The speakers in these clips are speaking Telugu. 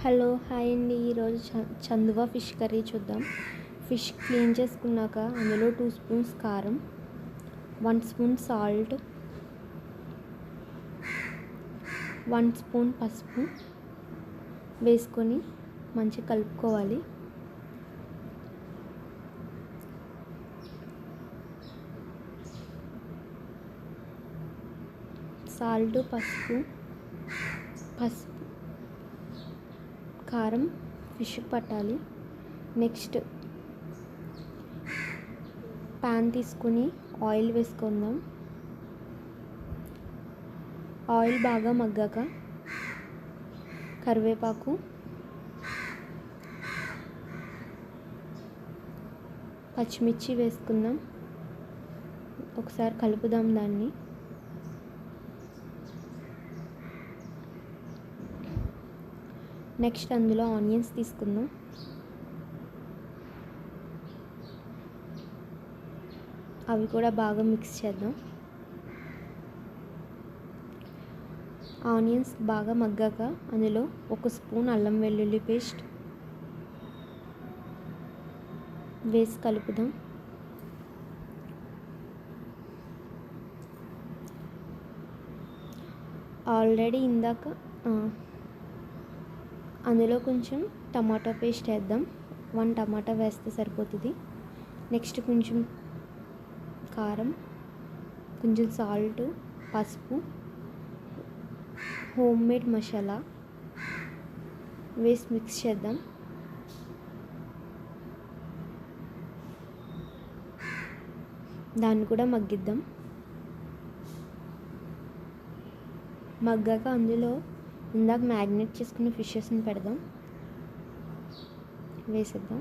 హలో హాయ్ అండి. ఈరోజు చందువా ఫిష్ కర్రీ చూద్దాం. ఫిష్ క్లీన్ చేసుకున్నాక అందులో 2 స్పూన్స్ కారం, 1 స్పూన్ సాల్ట్, 1 స్పూన్ పసుపు వేసుకొని మంచిగా కలుపుకోవాలి. సాల్ట్, పసుపు, కారం ఫిష్ పట్టాలి. నెక్స్ట్ ప్యాన్ తీసుకొని ఆయిల్ వేసుకుందాం. ఆయిల్ బాగా మగ్గాక కరివేపాకు, పచ్చిమిర్చి వేసుకుందాం. ఒకసారి కలుపుదాం దాన్ని. నెక్స్ట్ అందులో ఆనియన్స్ తీసుకుందాం. అవి కూడా బాగా మిక్స్ చేద్దాం. ఆనియన్స్ బాగా మగ్గాక అందులో 1 స్పూన్ అల్లం వెల్లుల్లి పేస్ట్ వేసి కలుపుదాం. ఆల్రెడీ ఇందాక అందులో కొంచెం టమాటో పేస్ట్ వేద్దాం. 1 టమాటా వేస్తే సరిపోతుంది. నెక్స్ట్ కొంచెం కారం, కొంచెం సాల్ట్, పసుపు, హోమ్ మేడ్ మసాలా వేసి మిక్స్ చేద్దాం. దాన్ని కూడా మగ్గిద్దాం. మగ్గాక అందులో ఇందాక మ్యాగ్నేట్ చేసుకున్న ఫిషెస్ని పెడదాం. వేసేద్దాం.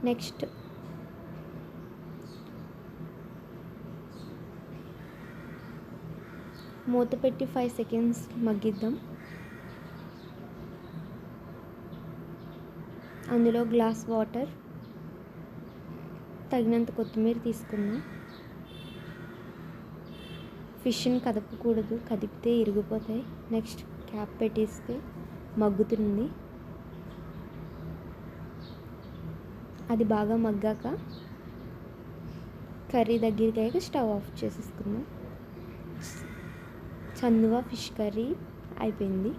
నెక్స్ట్ మూత పెట్టి 5 సెకండ్స్ మగ్గిద్దాం. అందులో గ్లాస్ వాటర్, తగినంత కొత్తిమీర తీసుకుందాం. ఫిష్ని కదపకూడదు, కదిపితే ఇరిగిపోతాయి. నెక్స్ట్ క్యాప్ పెట్టేస్తే మగ్గుతుంది. అది బాగా మగ్గాక కర్రీ దగ్గరికి అయ్యాక స్టవ్ ఆఫ్ చేసేసుకుందాం. చందువా ఫిష్ కర్రీ అయిపోయింది.